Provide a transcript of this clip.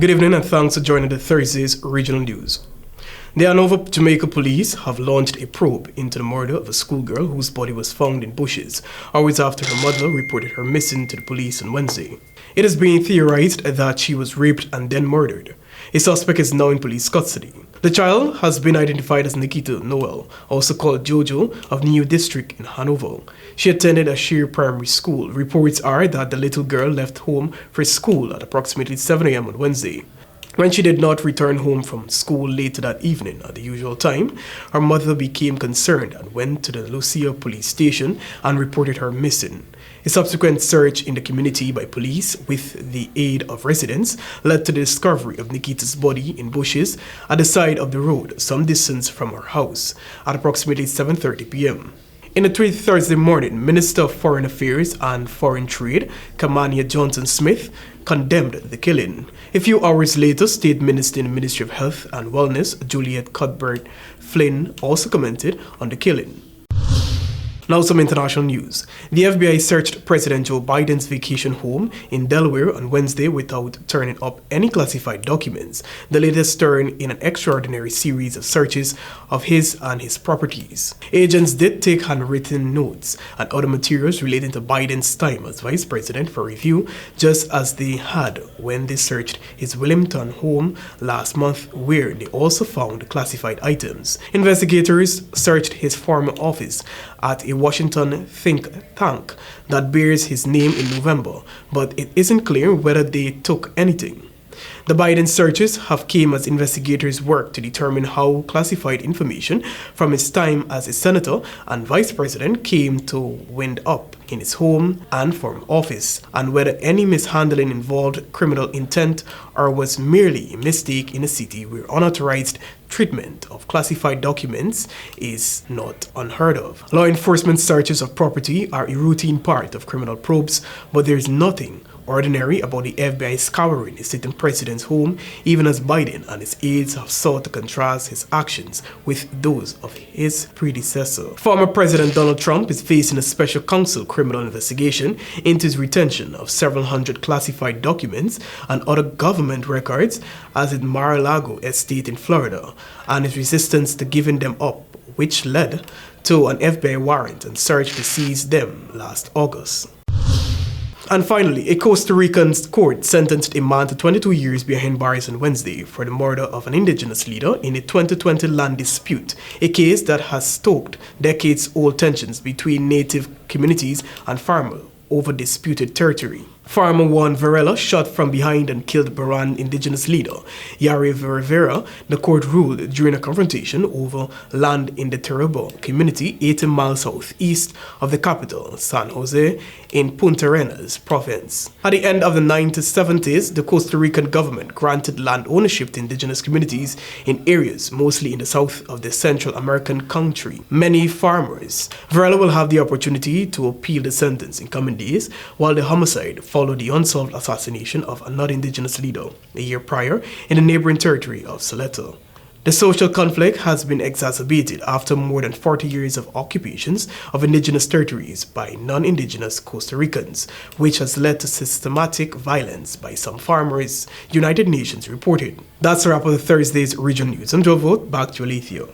Good evening and thanks for joining the Thursday's regional news. The Hanover, Jamaica police have launched a probe into the murder of a schoolgirl whose body was found in bushes hours after her mother reported her missing to the police on Wednesday. It is being theorized that she was raped and then murdered. A suspect is now in police custody. The child has been identified as Nikita Noel, also called Jojo, of New District in Hanover. She attended a Sheer primary school. Reports are that the little girl left home for school at approximately 7 a.m. on Wednesday. When she did not return home from school later that evening at the usual time, her mother became concerned and went to the Lucia police station and reported her missing. A subsequent search in the community by police with the aid of residents led to the discovery of Nikita's body in bushes at the side of the road some distance from her house at approximately 7:30 p.m. In a tweet Thursday morning, Minister of Foreign Affairs and Foreign Trade, Kamania Johnson-Smith, condemned the killing. A few hours later, State Minister in the Ministry of Health and Wellness, Juliet Cuthbert-Flynn, also commented on the killing. Now some international news. The FBI searched President Joe Biden's vacation home in Delaware on Wednesday without turning up any classified documents, the latest turn in an extraordinary series of searches of his and his properties. Agents did take handwritten notes and other materials relating to Biden's time as vice president for review, just as they had when they searched his Wilmington home last month, where they also found classified items. Investigators searched his former office at a Washington think tank that bears his name in November, but it isn't clear whether they took anything. The Biden searches have come as investigators work to determine how classified information from his time as a senator and vice president came to wind up in his home and former office, and whether any mishandling involved criminal intent or was merely a mistake in a city where unauthorized treatment of classified documents is not unheard of. Law enforcement searches of property are a routine part of criminal probes, but there is nothing ordinary about the FBI scouring a sitting president's home, even as Biden and his aides have sought to contrast his actions with those of his predecessor. Former President Donald Trump is facing a special counsel criminal investigation into his retention of several hundred classified documents and other government records at his Mar-a-Lago estate in Florida, and his resistance to giving them up, which led to an FBI warrant and search to seize them last August. And finally, a Costa Rican court sentenced a man to 22 years behind bars on Wednesday for the murder of an indigenous leader in a 2020 land dispute, a case that has stoked decades-old tensions between native communities and farmers over disputed territory. Farmer Juan Varela shot from behind and killed Baran indigenous leader Yari Rivera, the court ruled during a confrontation over land in the Terrabo community 80 miles southeast of the capital, San Jose, in Punta Arenas province. At the end of the 1970s, the Costa Rican government granted land ownership to indigenous communities in areas mostly in the south of the Central American country. Many farmers. Varela will have the opportunity to appeal the sentence in coming days, while the homicide followed the unsolved assassination of another indigenous leader a year prior in the neighboring territory of Soleto. The social conflict has been exacerbated after more than 40 years of occupations of indigenous territories by non-indigenous Costa Ricans, which has led to systematic violence by some farmers, United Nations reported. That's a wrap of Thursday's regional news. I'm Joe Vogt, back to Alethea.